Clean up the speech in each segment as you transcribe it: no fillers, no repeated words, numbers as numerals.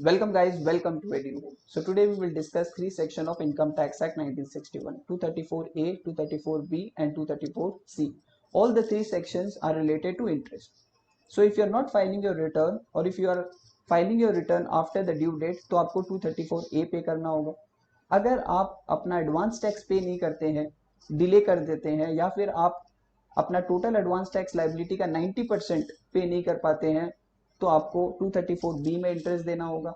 Welcome guys, welcome to EduNow. So today we will discuss three sections of Income Tax Act 1961, 234A, 234B and 234C. All the three sections are related to interest. So if you are not filing your return or if you are filing your return after the due date तो आपको 234A पे करना होगा. अगर आप अपना advance tax पे नहीं करते हैं, डिले कर देते हैं या फिर आप अपना टोटल एडवांस टैक्स लाइबिलिटी का 90% पे नहीं कर पाते हैं तो आपको 234B में इंटरेस्ट देना होगा.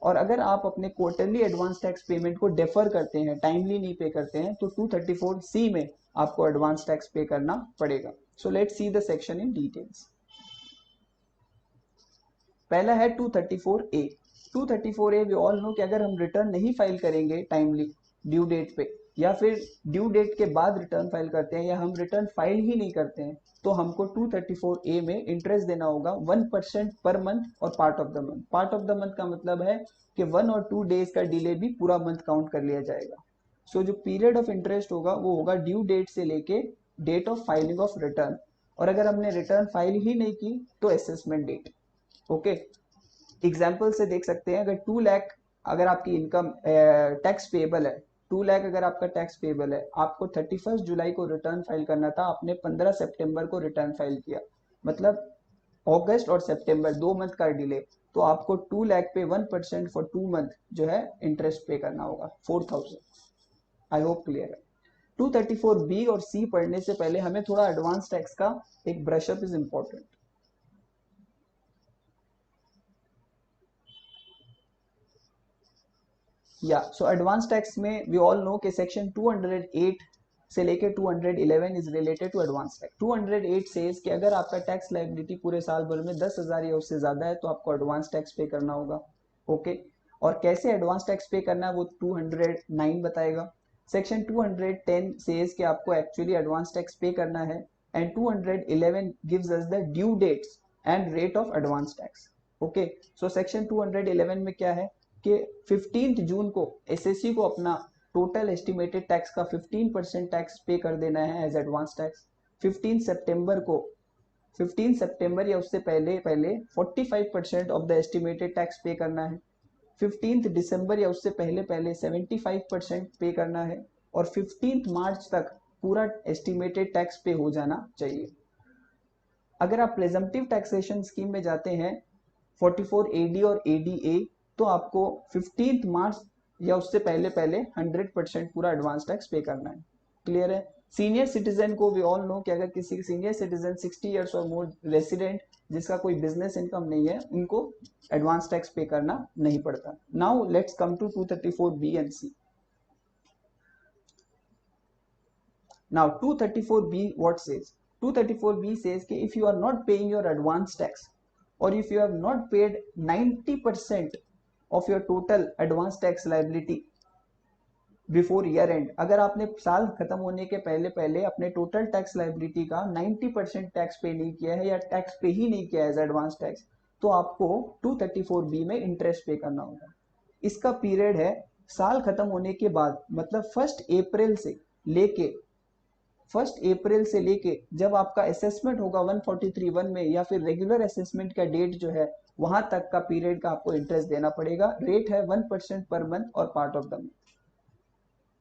और अगर आप अपने क्वार्टरली एडवांस टैक्स पेमेंट को डेफर करते हैं, टाइमली नहीं पे करते हैं तो 234C में आपको एडवांस टैक्स पे करना पड़ेगा. So let's see the section in details. पहला है 234A. 234A we all know कि अगर हम रिटर्न नहीं फाइल करेंगे टाइमली ड्यू डेट पे या फिर ड्यू डेट के बाद रिटर्न फाइल करते हैं या हम रिटर्न फाइल ही नहीं करते हैं तो हमको 234A में इंटरेस्ट देना होगा 1% पर मंथ और part of the month. Part of the month का मतलब है कि 1 और 2 डेज का डिले भी पूरा मंथ काउंट कर लिया जाएगा. सो जो पीरियड ऑफ इंटरेस्ट होगा वो होगा ड्यू डेट से लेके date of filing of return, और अगर हमने रिटर्न फाइल ही नहीं की तो असेसमेंट डेट. ओके, एग्जाम्पल से देख सकते हैं. अगर 2 लाख अगर आपकी इनकम टैक्स पेएबल है, 2 लाख अगर आपका टैक्स पेएबल है, आपको 31 जुलाई को रिटर्न फाइल करना था, आपने 15 सितंबर को रिटर्न फाइल किया, मतलब अगस्त और सितंबर 2 मंथ का डिले, तो आपको 2 लाख पे 1% फॉर 2 मंथ जो है इंटरेस्ट पे करना होगा 4000. आई होप क्लियर है. 234B और C पढ़ने से पहले हमें थोड़ा एडवांस टैक्स का एक brush-up is important. Yeah so advance tax में वी ऑल नो कि सेक्शन 208 से लेके 211 is related to advance tax. 208 says कि अगर आपका टैक्स लायबिलिटी पूरे साल भर में 10,000 या उससे ज्यादा है तो आपको एडवांस टैक्स पे करना होगा. ओके, और कैसे एडवांस टैक्स पे करना है वो 209 बताएगा. सेक्शन 210 सेज कि आपको एक्चुअली एडवांस टैक्स पे करना है and 211 gives us the due dates and rate of advance tax. Okay, so section 211 में क्या है कि 15 जून को एसएससी को अपना टोटल एस्टिमेटेड टैक्स का 15% टैक्स पे कर देना है एज एडवांस टैक्स. 15 सितंबर या उससे पहले पहले 45% of the estimated tax pay करना है. 15 दिसंबर या उससे पहले पहले 75% पे करना है और 15 मार्च तक पूरा एस्टिमेटेड टैक्स पे हो जाना चाहिए. अगर आप प्रेजम्पटिव टैक्सेशन स्कीम में जाते हैं 44AD और ADA तो आपको 15 मार्च या उससे पहले पहले 100% पूरा एडवांस टैक्स पे करना है. क्लियर है. सीनियर सिटीजन को वी ऑल नो कि अगर किसी सीनियर सिटीजन 60 इयर्स और मोर रेसिडेंट जिसका कोई बिजनेस इनकम नहीं है उनको एडवांस टैक्स पे करना नहीं पड़ता. Now let's come to 234B and C. Now 234B what says? 234B says कि if you are not paying your advance tax or if you have not paid 90% of your total advance tax liability before year and, अगर आपने साल खत्म होने के पहले पहले अपने टोटल टैक्स लाइबिलिटी का 90% टैक्स पे नहीं किया है या टैक्स पे ही नहीं किया है एज एडवांस टैक्स तो आपको 234B में इंटरेस्ट पे करना होगा. इसका पीरियड है साल खत्म होने के बाद, मतलब 1 अप्रैल से लेके जब आपका असेसमेंट होगा 143(1) में या फिर रेगुलर असेसमेंट का डेट जो है वहां तक का पीरियड का आपको इंटरेस्ट देना पड़ेगा. रेट है 1% पर मंथ और part of the month.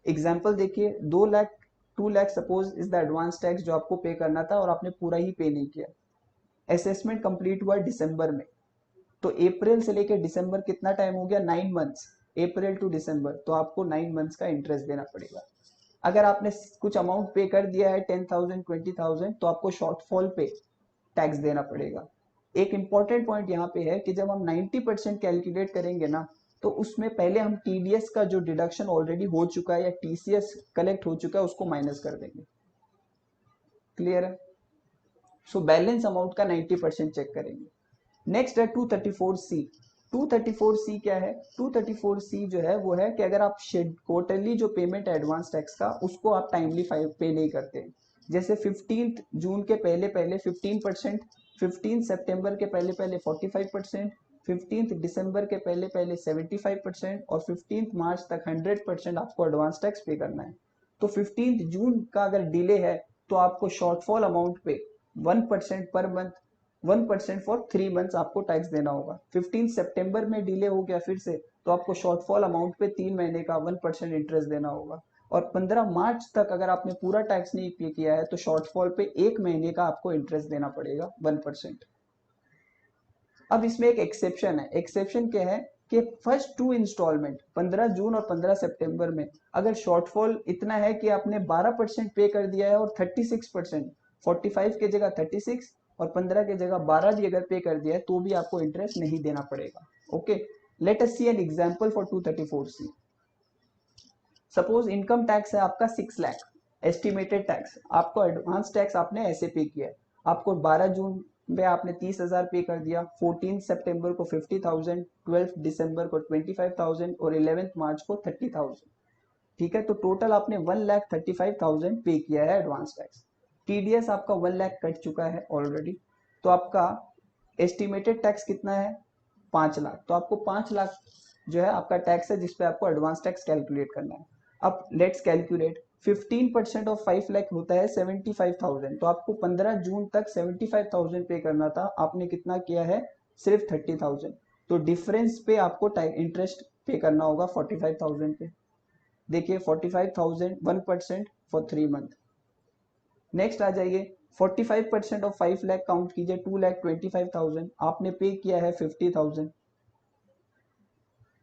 Example देखिए, 2 lakh suppose is the advance tax जो आपको पे करना था और आपने पूरा ही पे नहीं किया. असेसमेंट कंप्लीट हुआ दिसंबर में, तो अप्रैल से लेकर दिसंबर कितना टाइम हो गया, 9 मंथ्स. अप्रैल टू दिसंबर, तो आपको 9 मंथ्स का इंटरेस्ट देना पड़ेगा. अगर आपने कुछ अमाउंट पे कर दिया है 10,000 20,000 तो आपको शॉर्टफॉल पे टैक्स देना पड़ेगा. एक इंपॉर्टेंट पॉइंट यहाँ पे है कि जब हम 90% कैलकुलेट करेंगे ना तो उसमें पहले हम टीडीएस का जो डिडक्शन ऑलरेडी हो चुका है या टीसीएस कलेक्ट हो चुका है उसको माइनस कर देंगे. क्लियर है. सो बैलेंस अमाउंट का 90% चेक करेंगे. नेक्स्ट है 234C. 234C क्या है? 234C जो है वो है कि अगर आप क्वार्टरली जो पेमेंट है एडवांस टैक्स का उसको आप टाइमली पे नहीं करते, जैसे 15 जून के पहले पहले 15%, 15 सितंबर के पहले पहले 45%, 15 दिसंबर के पहले पहले 75% और 15 मार्च तक 100% आपको एडवांस टैक्स पे करना है. तो 15 जून का अगर डिले है तो आपको शॉर्टफॉल अमाउंट पे 1% पर मंथ 1% फॉर 3 मंथ्स आपको टैक्स देना होगा। 15 सितंबर में डिले हो गया फिर से, तो आपको शॉर्टफॉल अमाउंट पे 3 महीने का 1% इंटरेस्ट देना होगा। और 15 मार्च तक अगर आपने पूरा टैक्स नहीं पे किया है तो शॉर्टफॉल पे 1 महीने का आपको इंटरेस्ट देना पड़ेगा 1%। अब इसमें एक एक्सेप्शन है। एक्सेप्शन क्या है कि फर्स्ट 2 इंस्टॉलमेंट 15 जून और 15 सितंबर में अगर शॉर्टफॉल इतना है कि आपने 12% पे कर दिया है और 36%, 45 की जगह 36 और 15 की जगह 12 भी अगर पे कर दिया है तो भी आपको इंटरेस्ट नहीं देना पड़ेगा। Okay, let us see an example for 234C। Suppose income tax है आपका 6 लाख, एस्टिमेटेड टैक्स, आपको एडवांस टैक्स आपने ऐसे पे किया है, आपको 12 जून में आपने 30,000 पे कर दिया, 14 सितंबर को 50,000, 12 दिसंबर को 25,000 और 11 मार्च को 30,000। ठीक है, तो टोटल आपने 1,35,000 पे किया है एडवांस टैक्स। टीडीएस आपका 1 लाख कट चुका है ऑलरेडी, तो आपका एस्टिमेटेड टैक्स कितना है 5 लाख। तो आपको 5 लाख जो है आपका टैक्स है जिसपे आपको एडवांस टैक्स कैलकुलेट करना है। अब लेट्स कैलकुलेट, 15% ऑफ 5 लाख होता है 75,000, तो आपको 15 जून तक 75,000 पे करना था, आपने कितना किया है सिर्फ 30,000, तो डिफरेंस पे आपको इंटरेस्ट पे करना होगा 45,000 पे। देखिए 45,000 1% फॉर 3 मंथ। नेक्स्ट आ जाइए, 45% ऑफ 5 लाख काउंट कीजिए, 2,25,000, आपने पे किया है 50,000।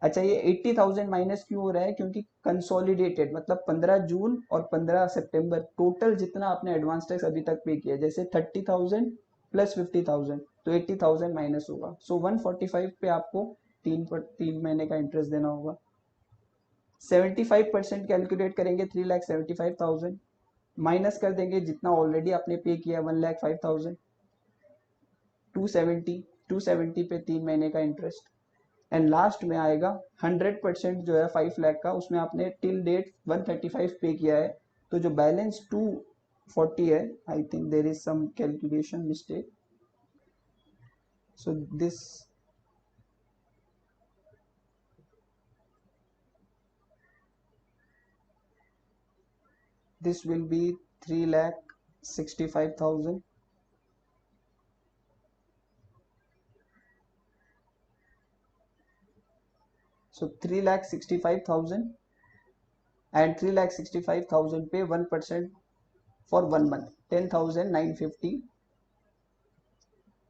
अच्छा, ये 80,000 माइनस क्यों हो रहा है, क्योंकि कंसोलिडेटेड मतलब 15 जून और 15 सितंबर टोटल जितना आपने एडवांस टैक्स अभी तक पे किया, जैसे 30,000 प्लस 50,000 तो 80,000 माइनस होगा। सो 145 पे आपको 3 महीने का इंटरेस्ट देना होगा। 75% कैलकुलेट करेंगे 3,75,000, माइनस कर देंगे जितना ऑलरेडी आपने पे किया 1,05,000, 270 पे 3 महीने का इंटरेस्ट। एंड लास्ट में आएगा 100% जो है 5 लाख का, उसमें आपने टिल डेट 135 पे किया है, तो जो बैलेंस 240 है, I think there is some calculation mistake, so this will be 3,65,000। So 3,65,000 and 3,65,000 पे 1% for 1 month 10,950,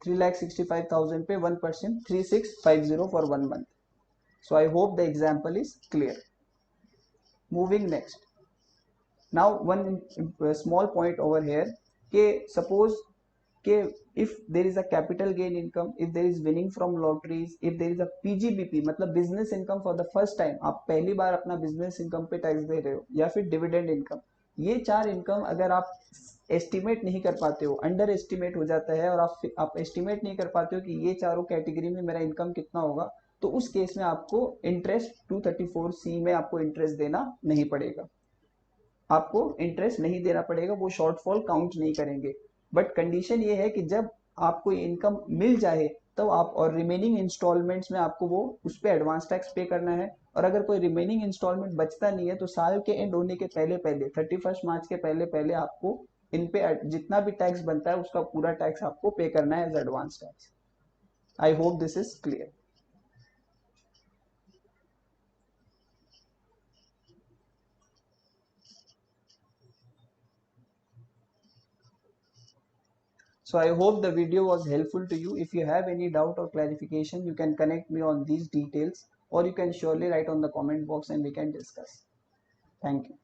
3,65,000 पे 1% 3,650 for 1 month. So I hope the example is clear. Moving next. Now one small point over here, कि suppose कि if there is a capital gain income, if there is winning from lotteries, if there is a PGBP मतलब business income for the first time, आप पहली बार अपना business income पे tax दे रहे हो, या फिर डिविडेंड इनकम, ये 4 इनकम अगर आप एस्टिमेट नहीं कर पाते हो, अंडर एस्टिमेट हो जाता है और आप एस्टिमेट नहीं कर पाते हो कि ये चारों कैटेगरी में मेरा इनकम कितना होगा, तो उस केस में आपको इंटरेस्ट 234C में आपको इंटरेस्ट देना नहीं पड़ेगा, आपको इंटरेस्ट नहीं देना पड़ेगा, वो शॉर्टफॉल काउंट नहीं करेंगे। बट कंडीशन ये है कि जब आपको इनकम मिल जाए तो आप, और रिमेनिंग इंस्टॉलमेंट्स में आपको वो उस पर एडवांस टैक्स पे करना है, और अगर कोई रिमेनिंग इंस्टॉलमेंट बचता नहीं है तो साल के एंड होने के पहले पहले 31 मार्च के पहले पहले आपको इन पे जितना भी टैक्स बनता है उसका पूरा टैक्स आपको पे करना है as advance tax. I hope this is clear. So I hope the video was helpful to you. If you have any doubt or clarification, you can connect me on these details, or you can surely write on the comment box and we can discuss. Thank you.